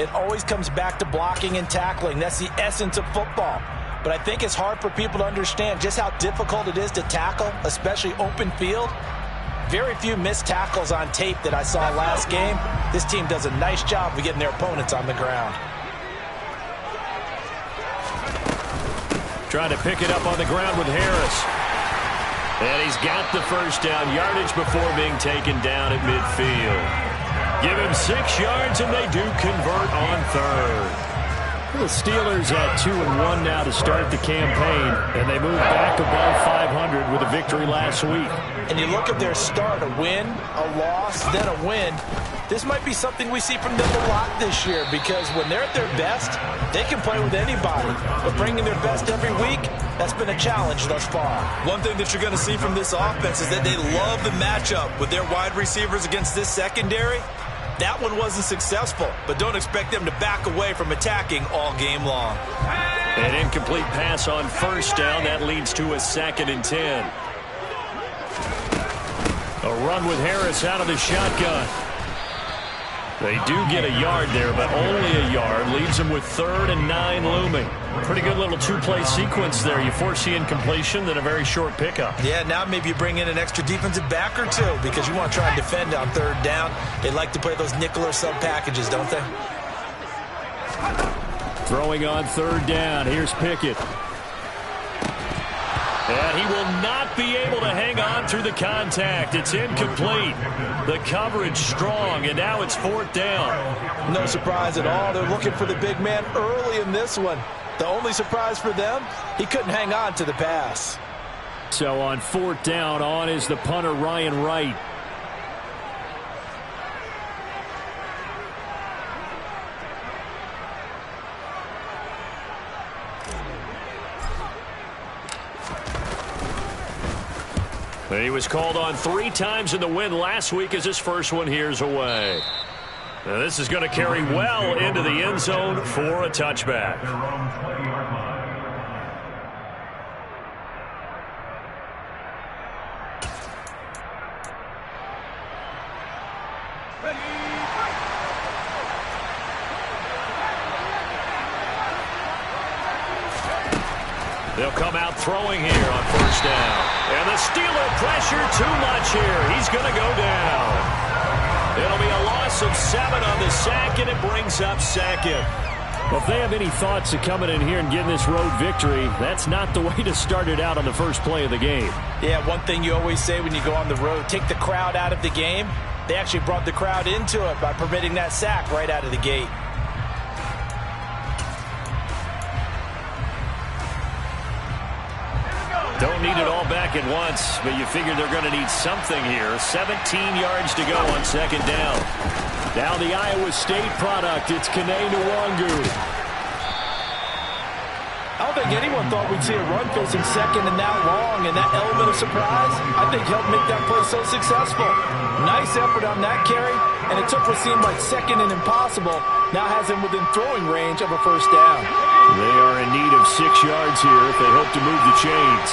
It always comes back to blocking and tackling. That's the essence of football. But I think it's hard for people to understand just how difficult it is to tackle, especially open field. Very few missed tackles on tape that I saw last game. This team does a nice job of getting their opponents on the ground. Trying to pick it up on the ground with Harris. And he's got the first down, yardage before being taken down at midfield. Give him 6 yards, and they do convert on third. The Steelers at 2-1 now to start the campaign, and they move back above 500 with a victory last week. And you look at their start, a win, a loss, then a win. This might be something we see from them a lot this year, because when they're at their best, they can play with anybody. But bringing their best every week, that's been a challenge thus far. One thing that you're going to see from this offense is that they love the matchup with their wide receivers against this secondary. That one wasn't successful, but don't expect them to back away from attacking all game long. An incomplete pass on first down. That leads to a 2nd and 10. A run with Harris out of the shotgun. They do get a yard there, but only a yard. Leaves them with 3rd and 9 looming. Pretty good little 2-play sequence there. You force the incompletion, then a very short pickup. Yeah, now maybe you bring in an extra defensive back or two because you want to try and defend on 3rd down. They like to play those nickel or sub packages, don't they? Throwing on 3rd down. Here's Pickett. And he will not be able to hang on through the contact. It's incomplete. The coverage strong, and now it's 4th down. No surprise at all. They're looking for the big man early in this one. The only surprise for them, he couldn't hang on to the pass. So on 4th down, on is the punter, Ryan Wright. He was called on 3 times in the win last week as his first one here's away. Now this is going to carry well into the end zone for a touchback. They'll come out throwing here on first down. And the Steeler pressure too much here. He's going to go down. It'll be a loss of 7 on the sack, and it brings up 2nd. Well, if they have any thoughts of coming in here and getting this road victory, that's not the way to start it out on the first play of the game. Yeah, one thing you always say when you go on the road, take the crowd out of the game. They actually brought the crowd into it by permitting that sack right out of the gate. Don't need it all back at once, but you figure they're going to need something here. 17 yards to go on 2nd down. Now the Iowa State product, it's Kene Nwangu. I don't think anyone thought we'd see a run facing 2nd and that long, and that element of surprise, I think, helped make that play so successful. Nice effort on that carry, and it took what seemed like 2nd and impossible. Now has him within throwing range of a first down. They are in need of 6 yards here if they hope to move the chains.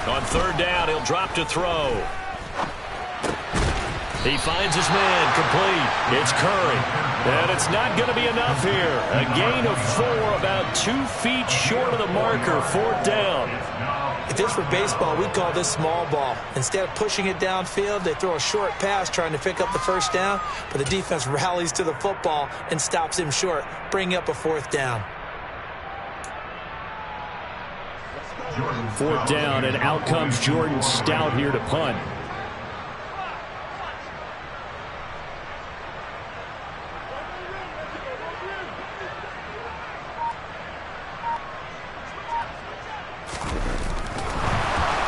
On 3rd down, he'll drop to throw. He finds his man, complete. It's Curry. And it's not going to be enough here. A gain of 4, about 2 feet short of the marker, 4th down. If this were baseball, we'd call this small ball. Instead of pushing it downfield, they throw a short pass trying to pick up the first down, but the defense rallies to the football and stops him short, bringing up a 4th down. 4th down, and out comes Jordan Stout here to punt.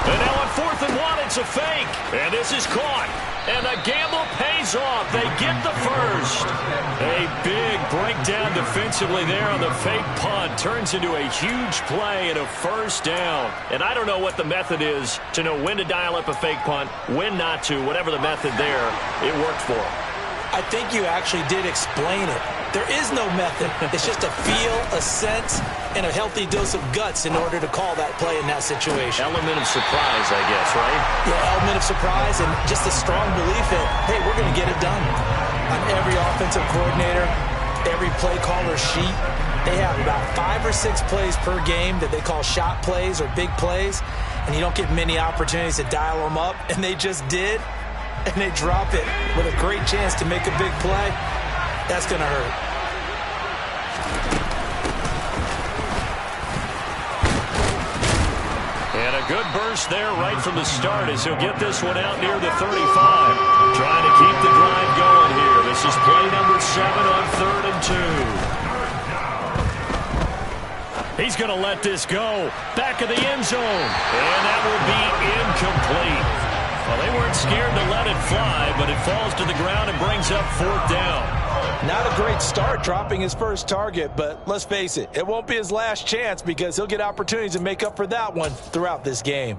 And now on 4th and 1, it's a fake. And this is caught. And the gamble pays off. They get the first. A big breakdown defensively there on the fake punt. Turns into a huge play and a first down. And I don't know what the method is to know when to dial up a fake punt, when not to. Whatever the method there, it worked for them. I think you actually did explain it. There is no method. It's just a feel, a sense, and a healthy dose of guts in order to call that play in that situation. Element of surprise, I guess, right? Yeah, element of surprise and just a strong belief that, hey, we're going to get it done. On every offensive coordinator, every play caller sheet, they have about 5 or 6 plays per game that they call shot plays or big plays, and you don't get many opportunities to dial them up, and they just did, and they drop it with a great chance to make a big play. That's going to hurt. And a good burst there right from the start as he'll get this one out near the 35. Trying to keep the drive going here. This is play number 7 on 3rd and 2. He's going to let this go. Back of the end zone. And that will be incomplete. Well, they weren't scared to let it fly, but it falls to the ground and brings up 4th down. Not a great start dropping his first target, but let's face it, it won't be his last chance because he'll get opportunities to make up for that one throughout this game.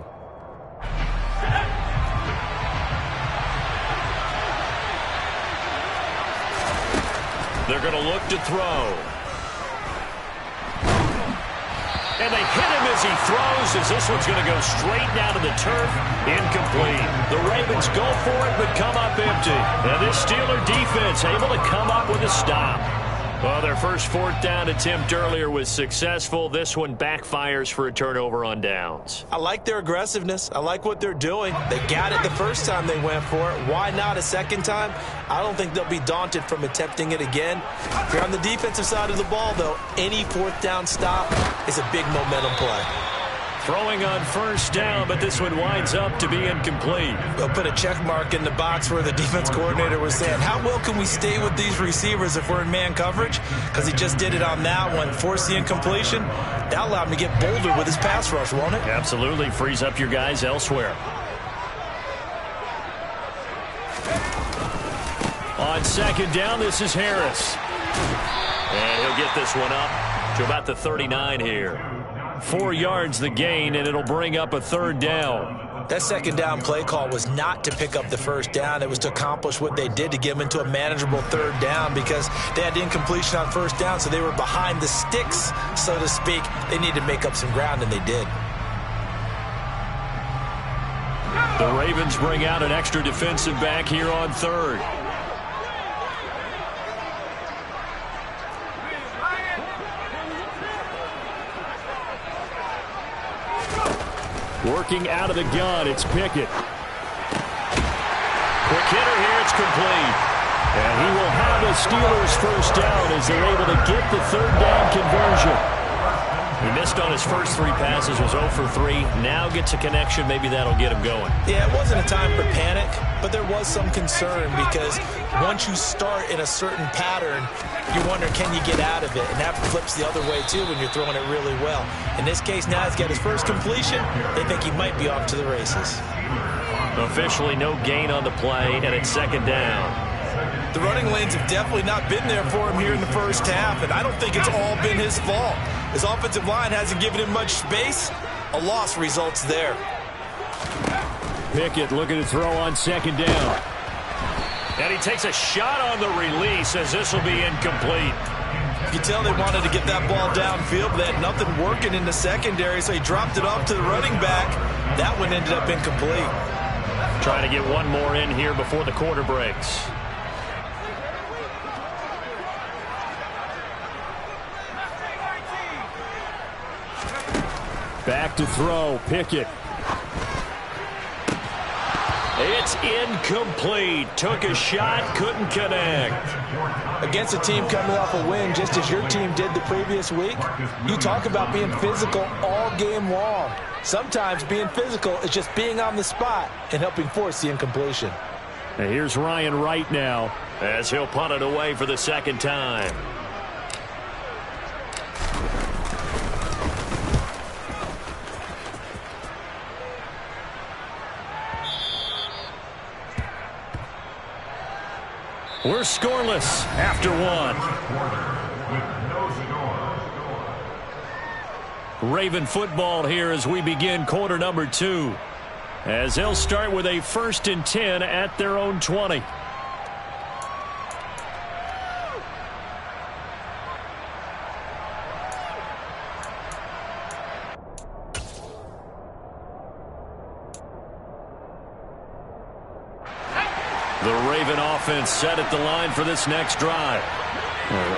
They're going to look to throw. And they hit him as he throws, as this one's going to go straight down to the turf. Incomplete. The Ravens go for it, but come up empty. And this Steeler defense able to come up with a stop. Well, their first 4th down attempt earlier was successful. This one backfires for a turnover on downs. I like their aggressiveness. I like what they're doing. They got it the first time they went for it. Why not a second time? I don't think they'll be daunted from attempting it again. If you're on the defensive side of the ball, though, any 4th down stop is a big momentum play. Throwing on first down, but this one winds up to be incomplete. They'll put a check mark in the box where the defense coordinator was saying, how well can we stay with these receivers if we're in man coverage? Because he just did it on that one, forced the incompletion. That allowed him to get bolder with his pass rush, won't it? Absolutely. Frees up your guys elsewhere. On 2nd down, this is Harris. And he'll get this one up to about the 39 here. 4 yards the gain, and it'll bring up a 3rd down. That 2nd down play call was not to pick up the 1st down. It was to accomplish what they did to get them into a manageable 3rd down because they had the incompletion on 1st down, so they were behind the sticks, so to speak. They needed to make up some ground, and they did. The Ravens bring out an extra defensive back here on 3rd. Working out of the gun, it's Pickett. Quick hitter here, it's complete. And he will have a Steelers first down as they're able to get the 3rd down conversion. He missed on his first 3 passes, was 0 for 3. Now gets a connection, maybe that'll get him going. Yeah, it wasn't a time for panic, but there was some concern because once you start in a certain pattern, you wonder, can you get out of it? And that flips the other way, too, when you're throwing it really well. In this case, now he's got his first completion. They think he might be off to the races. Officially no gain on the play, and it's 2nd down. The running lanes have definitely not been there for him here in the first half, and I don't think it's all been his fault. His offensive line hasn't given him much space. A loss results there. Pickett looking to throw on 2nd down. And he takes a shot on the release as this will be incomplete. You can tell they wanted to get that ball downfield, but they had nothing working in the secondary, so he dropped it off to the running back. That one ended up incomplete. Trying to get one more in here before the quarter breaks. Back to throw, Pickett. It's incomplete. Took a shot, couldn't connect. Against a team coming off a win, just as your team did the previous week, you talk about being physical all game long. Sometimes being physical is just being on the spot and helping force the incompletion. And here's Ryan Wright now as he'll punt it away for the 2nd time. We're scoreless after 1. Raven football here as we begin quarter number 2. As they'll start with a 1st and 10 at their own 20. The Raven offense set at the line for this next drive.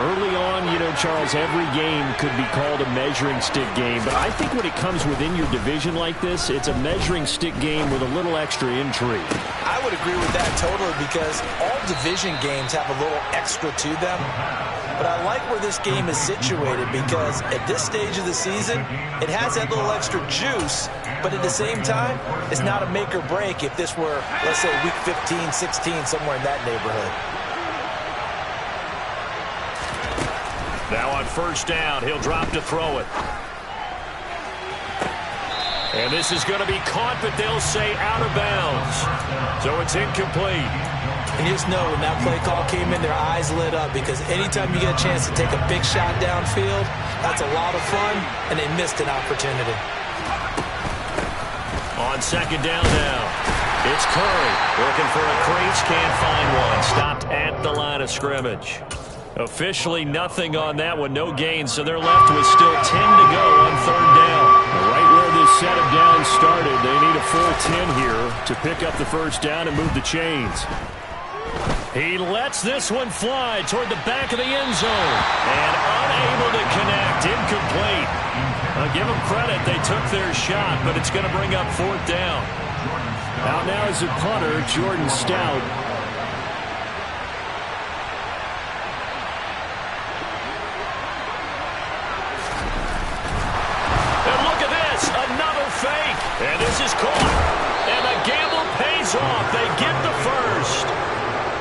Early on, Charles, every game could be called a measuring stick game. But I think when it comes within your division like this, it's a measuring stick game with a little extra intrigue. I would agree with that totally because all division games have a little extra to them. But I like where this game is situated because at this stage of the season, it has that little extra juice. But at the same time, it's not a make or break if this were, let's say, week 15, 16, somewhere in that neighborhood. Now on first down, he'll drop to throw it. And this is going to be caught, but they'll say out of bounds. So it's incomplete. And you just know when that play call came in, their eyes lit up because anytime you get a chance to take a big shot downfield, that's a lot of fun, and they missed an opportunity. On second down now, it's Curry looking for a crease, can't find one. Stopped at the line of scrimmage. Officially nothing on that one, no gain, so they're left with still 10 to go on third down. Right where this set of downs started, they need a full 10 here to pick up the first down and move the chains. He lets this one fly toward the back of the end zone and unable to connect, incomplete. I'll give them credit, they took their shot, but it's going to bring up fourth down. Out now is a punter, Jordan Stout. And this is caught. And the gamble pays off. They get the first.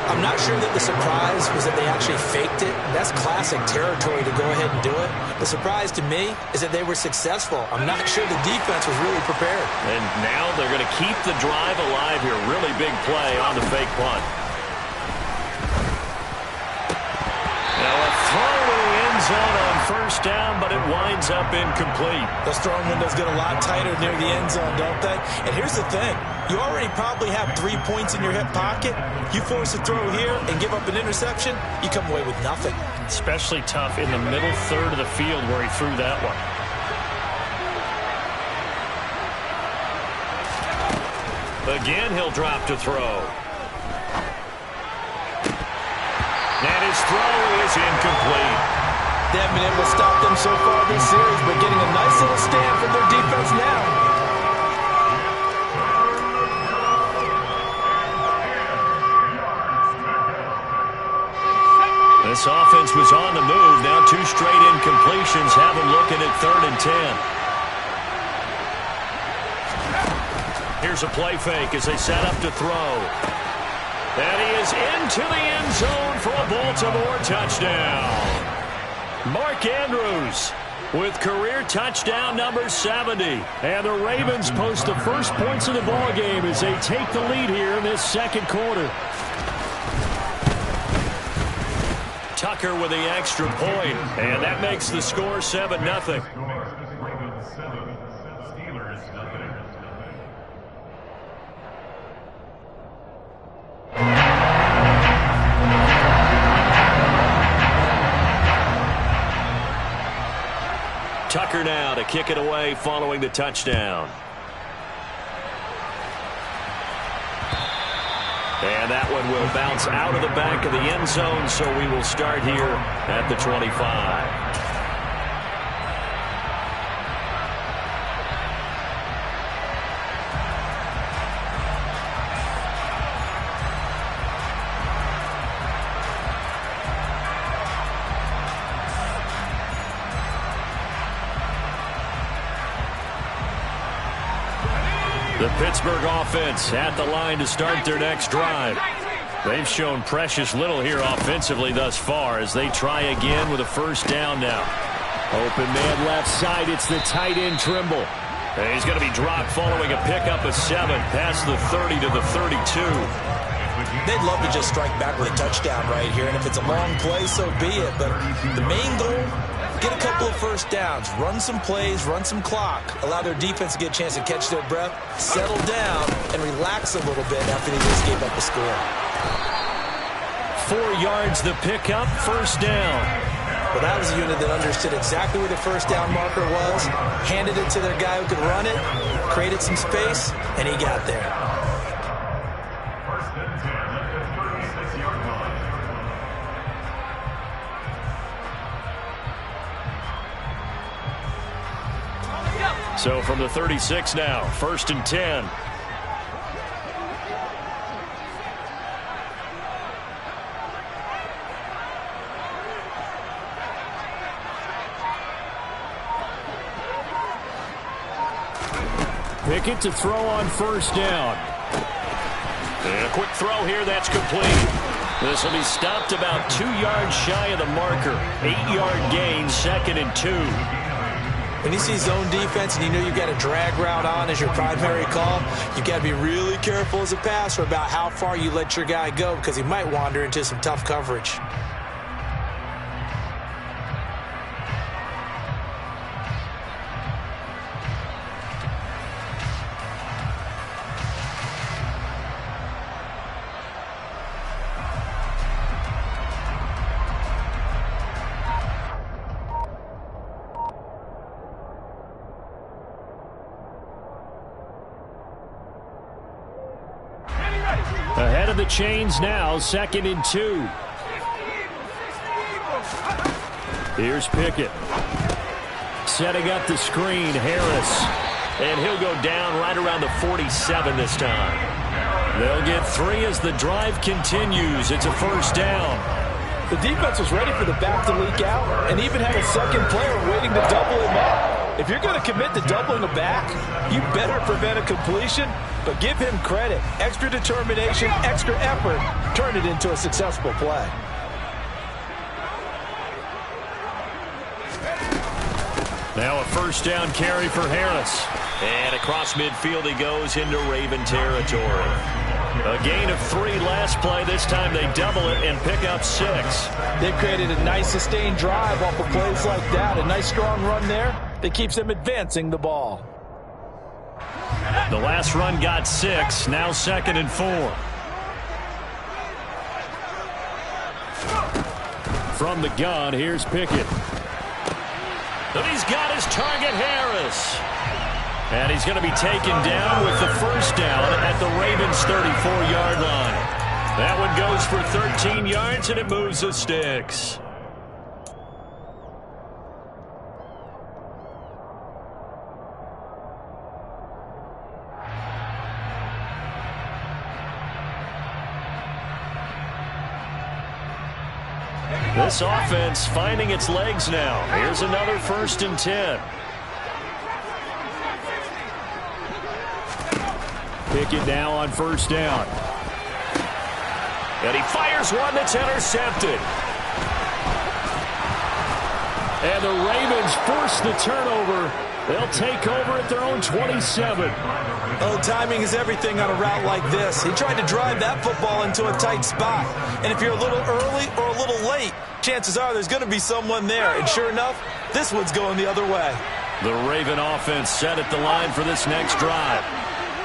I'm not sure that the surprise was that they actually faked it. That's classic territory to go ahead and do it. The surprise to me is that they were successful. I'm not sure the defense was really prepared. And now they're going to keep the drive alive here. Really big play on the fake punt. Now a throw to the end zone on first down, but it winds up incomplete. Those throwing windows get a lot tighter near the end zone, don't they? And here's the thing. You already probably have 3 points in your hip pocket. You force a throw here and give up an interception, you come away with nothing. Especially tough in the middle third of the field where he threw that one. Again, he'll drop to throw. And his throw is incomplete. They haven't been able to stop them so far this series, but getting a nice little stand from their defense now. This offense was on the move. Now 2 straight incompletions have them looking at 3rd and 10. Here's a play fake as they set up to throw. And he is into the end zone for a Baltimore touchdown. Mark Andrews with career touchdown number 70. And the Ravens post the first points of the ball game as they take the lead here in this second quarter. Tucker with the extra point, and that makes the score 7-0. Tucker now to kick it away following the touchdown. And that one will bounce out of the back of the end zone, so we will start here at the 25. The Pittsburgh offense at the line to start their next drive. They've shown precious little here offensively thus far as they try again with a first down now. Open man left side. It's the tight end Trimble. And he's going to be dropped following a pickup of 7 past the 30 to the 32. They'd love to just strike back with a touchdown right here, and if it's a long play, so be it. But the main goal, get a couple of first downs, run some plays, run some clock, allow their defense to get a chance to catch their breath, settle down, and relax a little bit after they just gave up a score. 4 yards the pickup, first down. Well, that was a unit that understood exactly where the first down marker was, handed it to their guy who could run it, created some space, and he got there. So from the 36 now, 1st and 10. Pickett to throw on 1st down. And a quick throw here, that's complete. This will be stopped about 2 yards shy of the marker. 8-yard gain, 2nd and 2. When you see zone defense and you know you've got a drag route on as your primary call, you've got to be really careful as a passer about how far you let your guy go because he might wander into some tough coverage. Ahead of the chains now, 2nd and 2. Here's Pickett. Setting up the screen, Harris. And he'll go down right around the 47 this time. They'll get 3 as the drive continues. It's a 1st down. The defense was ready for the back to leak out and even had a second player waiting to double him up. If you're going to commit to doubling a back, you better prevent a completion, but give him credit. Extra determination, extra effort, turn it into a successful play. Now a 1st down carry for Harris. And across midfield he goes into Raven territory. A gain of 3 last play. This time they double it and pick up 6. They've created a nice sustained drive off of plays like that. A nice strong run there that keeps them advancing the ball. The last run got 6. Now 2nd and 4. From the gun, here's Pickett. And he's got his target, Harris. And he's going to be taken down with the 1st down at the Ravens' 34-yard line. That one goes for 13 yards, and it moves the sticks. This offense finding its legs now. Here's another 1st and 10. Pickett now on 1st down. And he fires one that's intercepted. And the Ravens force the turnover. They'll take over at their own 27. Oh, timing is everything on a route like this. He tried to drive that football into a tight spot. And if you're a little early or a little late, chances are there's going to be someone there. And sure enough, this one's going the other way. The Raven offense set at the line for this next drive.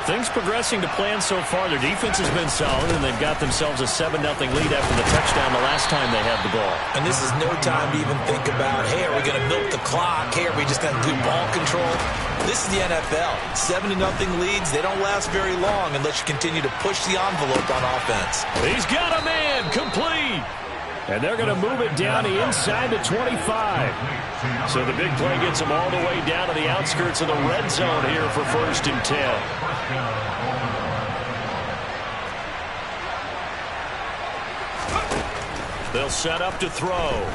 Things progressing to plan so far. Their defense has been solid, and they've got themselves a 7-0 lead after the touchdown the last time they had the ball. And this is no time to even think about, hey, are we going to milk the clock? Hey, are we just going to do ball control? This is the NFL. 7-0 leads, they don't last very long unless you continue to push the envelope on offense. He's got a man, complete. And they're going to move it down the inside the 25. So the big play gets them all the way down to the outskirts of the red zone here for 1st and 10. They'll set up to throw.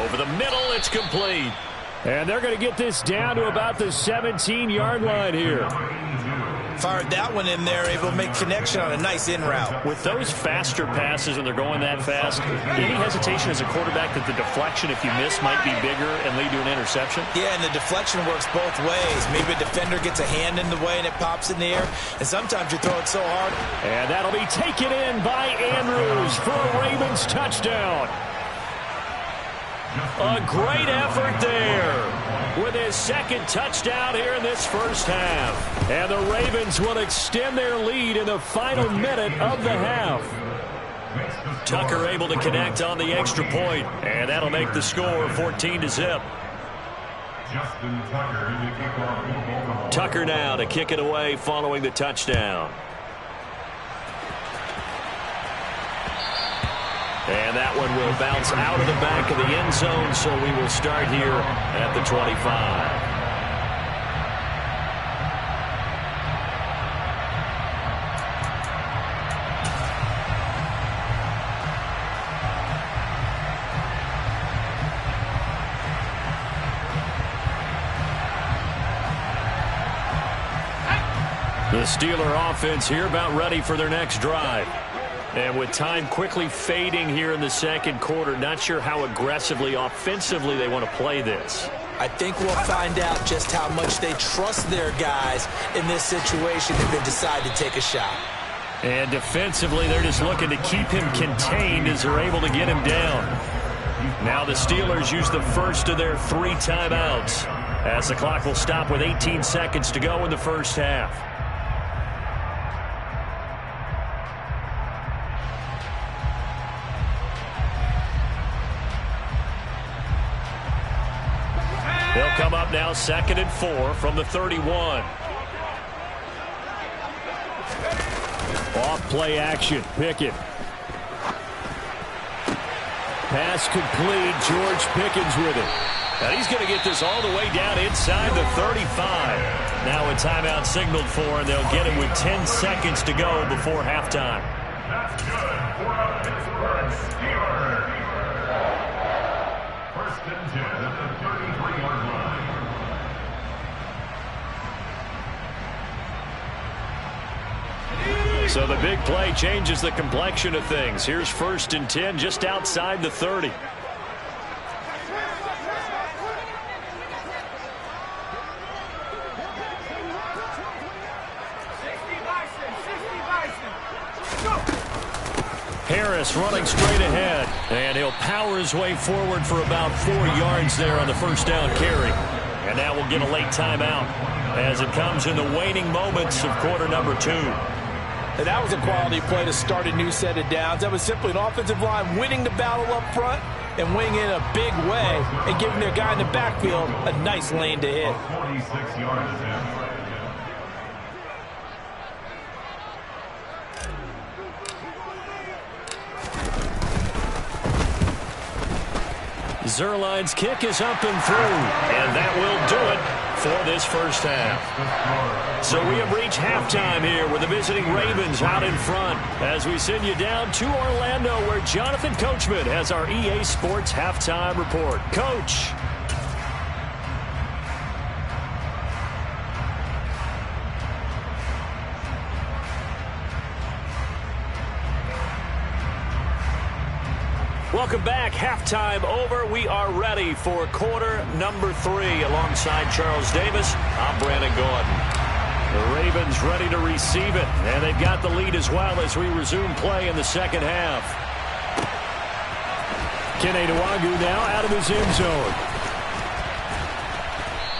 Over the middle, it's complete. And they're going to get this down to about the 17-yard line here. Fired that one in there, able to make connection on a nice in route. With those faster passes and they're going that fast, any hesitation as a quarterback that the deflection, if you miss, might be bigger and lead to an interception? Yeah, and the deflection works both ways. Maybe a defender gets a hand in the way and it pops in the air, and sometimes you throw it so hard. And that'll be taken in by Andrews for a Ravens touchdown. A great effort there with his 2nd touchdown here in this 1st half. And the Ravens will extend their lead in the final minute of the half. Tucker able to connect on the extra point, and that'll make the score 14-0. Tucker now to kick it away following the touchdown. And that one will bounce out of the back of the end zone, so we will start here at the 25. The Steeler offense here about ready for their next drive. And with time quickly fading here in the second quarter, not sure how aggressively, offensively they want to play this. I think we'll find out just how much they trust their guys in this situation if they decide to take a shot. And defensively, they're just looking to keep him contained as they're able to get him down. Now the Steelers use the first of their 3 timeouts as the clock will stop with 18 seconds to go in the first half. They'll come up now 2nd and 4 from the 31. Off play action. Pickett. Pass complete. George Pickens with it. And he's going to get this all the way down inside the 35. Now a timeout signaled for, and they'll get him with 10 seconds to go before halftime. That's good for a Pittsburgh Steelers. 1st and 10 at the 33-yard line. So the big play changes the complexion of things. Here's 1st and 10 just outside the 30. Harris running straight ahead, and he'll power his way forward for about 4 yards there on the first down carry. And that will get a late timeout as it comes in the waning moments of quarter number 2. And that was a quality play to start a new set of downs. That was simply an offensive line winning the battle up front and winning in a big way and giving their guy in the backfield a nice lane to hit. 46-yard attempt. Zerline's kick is up and through, and that will do it for this first half. So we have reached halftime here with the visiting Ravens out in front as we send you down to Orlando where Jonathan Coachman has our EA Sports halftime report. Coach. Welcome back. Halftime over. We are ready for quarter number 3 alongside Charles Davis. I'm Brandon Gordon. The Ravens ready to receive it, and they've got the lead as well as we resume play in the second half. Kene Nwangwu now out of his end zone.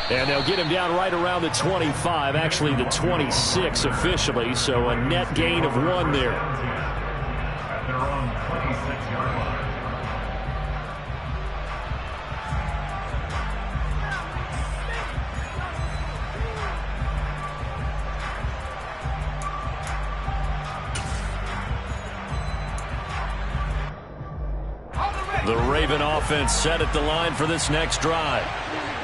And they'll get him down right around the 25, actually the 26 officially, so a net gain of 1 there. At their own 26-yard line. The Raven offense set at the line for this next drive.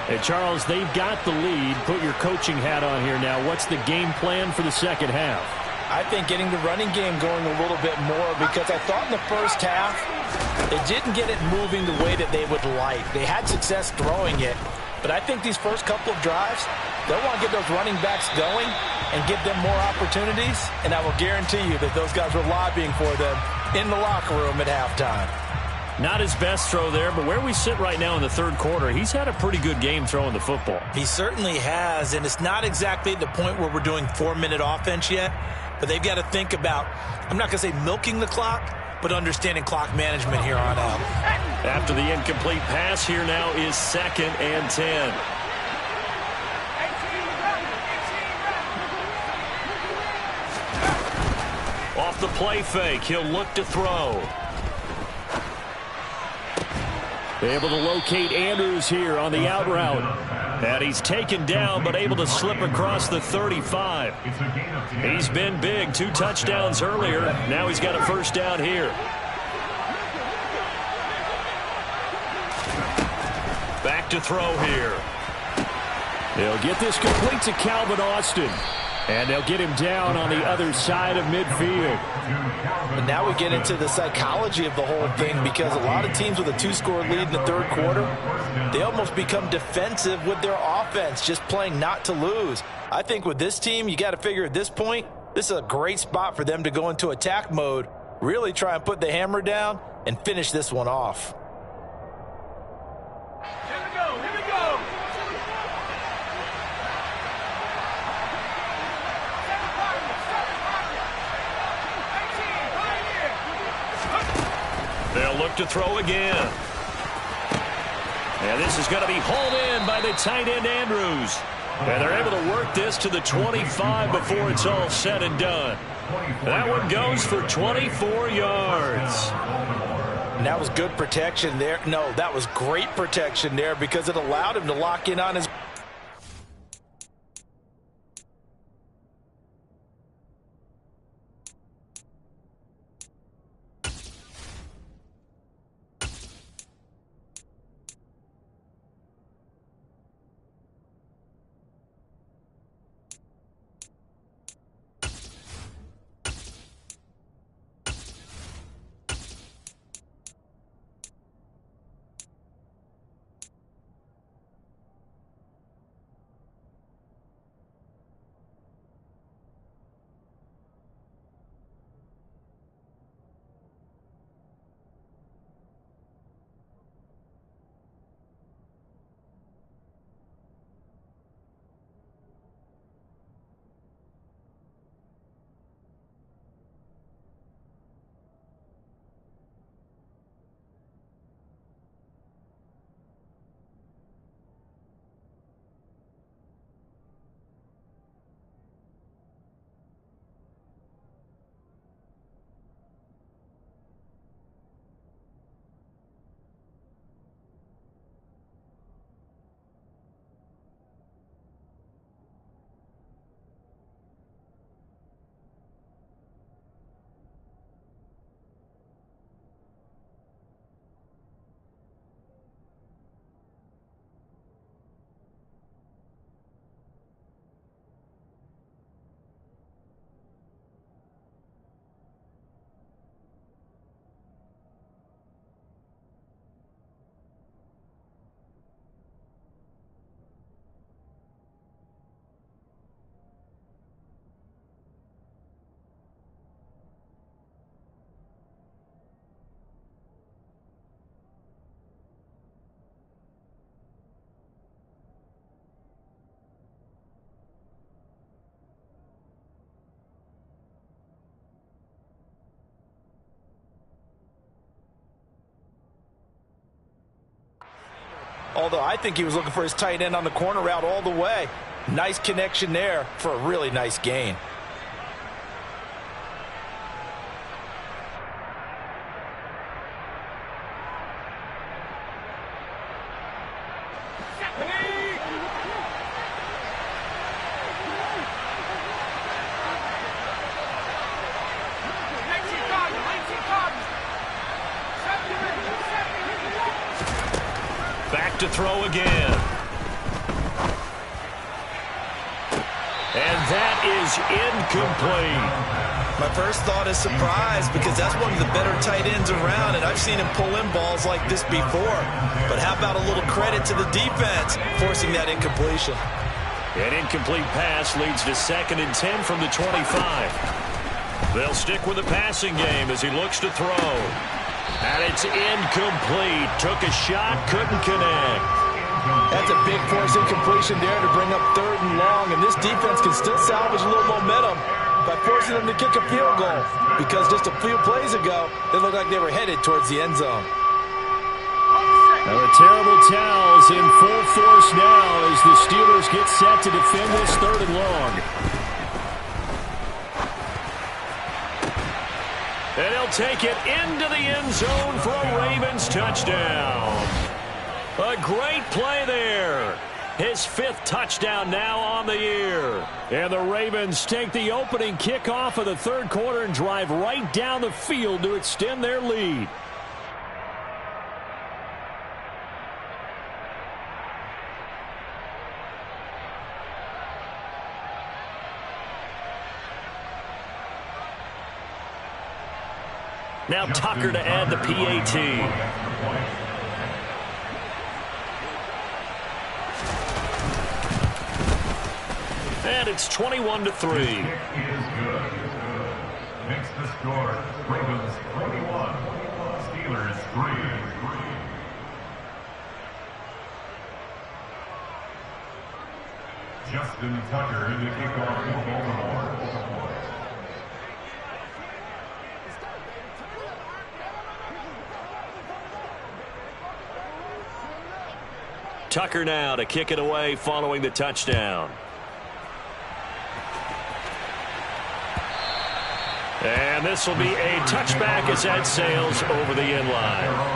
Hey, Charles, they've got the lead. Put your coaching hat on here now. What's the game plan for the second half? I think getting the running game going a little bit more because I thought in the first half they didn't get it moving the way that they would like. They had success throwing it, but I think these first couple of drives, they'll want to get those running backs going and give them more opportunities, and I will guarantee you that those guys were lobbying for them in the locker room at halftime. Not his best throw there, but where we sit right now in the third quarter, he's had a pretty good game throwing the football. He certainly has, and it's not exactly at the point where we're doing 4-minute offense yet, but they've got to think about, I'm not going to say milking the clock, but understanding clock management here on out. After the incomplete pass, here now is 2nd and 10. Off the play fake, he'll look to throw. Able to locate Andrews here on the out route. And he's taken down, but able to slip across the 35. He's been big. 2 touchdowns earlier. Now he's got a first down here. back to throw here. They'll get this complete to Calvin Austin. And they'll get him down on the other side of midfield. And now we get into the psychology of the whole thing, because a lot of teams with a 2-score lead in the third quarter, they almost become defensive with their offense, just playing not to lose. I think with this team, you got to figure at this point, this is a great spot for them to go into attack mode, really try and put the hammer down and finish this one off. They'll look to throw again. And this is going to be hauled in by the tight end, Andrews. And they're able to work this to the 25 before it's all said and done. That one goes for 24 yards. And that was good protection there. No, that was great protection there, because it allowed him to lock in on his... Although I think he was looking for his tight end on the corner route all the way. Nice connection there for a really nice gain. To throw again. And that is incomplete. My first thought is surprise, because that's one of the better tight ends around, and I've seen him pull in balls like this before. But how about a little credit to the defense forcing that incompletion? An incomplete pass leads to 2nd and 10 from the 25. They'll stick with the passing game as he looks to throw. And it's incomplete. Took a shot, couldn't connect. That's a big force incompletion there to bring up 3rd and long, and this defense can still salvage a little momentum by forcing them to kick a field goal, because just a few plays ago, they looked like they were headed towards the end zone. Now the terrible towels in full force now as the Steelers get set to defend this 3rd and long. And he'll take it into the end zone for a Ravens touchdown. A great play there. His 5th touchdown now on the year. And the Ravens take the opening kickoff of the 3rd quarter and drive right down the field to extend their lead. Now Tucker to add the PAT. And it's 21-3. Makes the score Ravens 21, Steelers 3. Justin Tucker in the kickoff for Baltimore. Tucker now to kick it away following the touchdown. And this will be a touchback as that sails over the end line.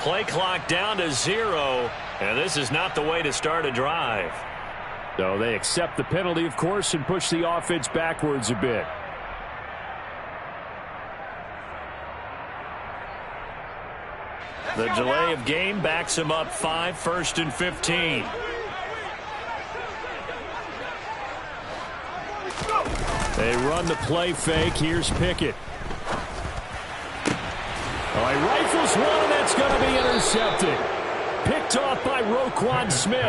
Play clock down to 0, and this is not the way to start a drive. So they accept the penalty, of course, and push the offense backwards a bit. The delay of game backs him up 5, 1st and 15. They run the play fake. Here's Pickett. Oh, he rifles one, and that's going to be intercepted. Picked off by Roquan Smith.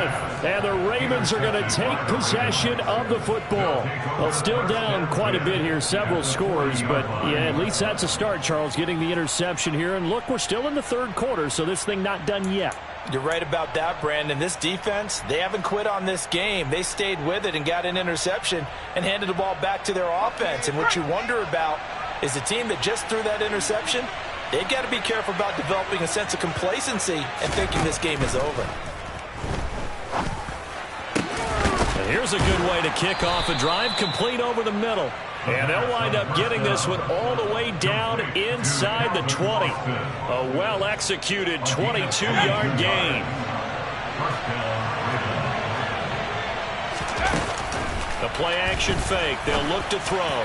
And the Ravens are going to take possession of the football. Well, still down quite a bit here, several scores. But, yeah, at least that's a start, Charles, getting the interception here. And, look, we're still in the third quarter, so this thing not done yet. You're right about that, Brandon. This defense, they haven't quit on this game. They stayed with it and got an interception and handed the ball back to their offense. And what you wonder about is the team that just threw that interception, they've got to be careful about developing a sense of complacency and thinking this game is over. And here's a good way to kick off a drive, complete over the middle. And they'll wind up getting this one all the way down inside the 20. A well-executed 22-yard gain. The play-action fake. They'll look to throw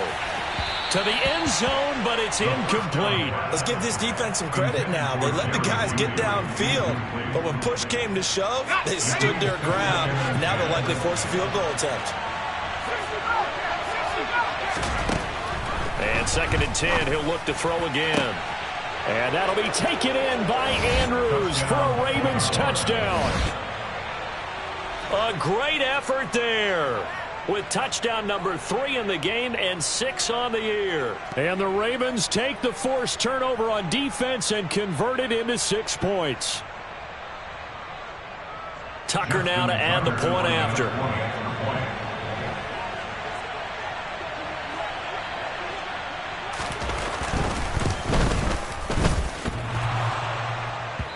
to the end zone, but it's incomplete. Let's give this defense some credit now. They let the guys get downfield, but when push came to shove, they stood their ground. And now they'll likely force a field goal attempt. And 2nd and 10, he'll look to throw again. And that'll be taken in by Andrews for a Ravens touchdown. A great effort there, with touchdown number 3 in the game and 6 on the year. And the Ravens take the forced turnover on defense and convert it into 6 points. Tucker now to add the point after.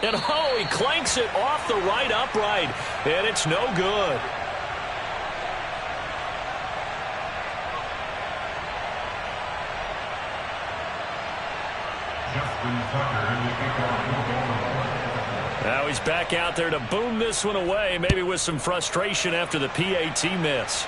And oh, he clanks it off the right upright, and it's no good. Now he's back out there to boom this one away, maybe with some frustration after the PAT miss.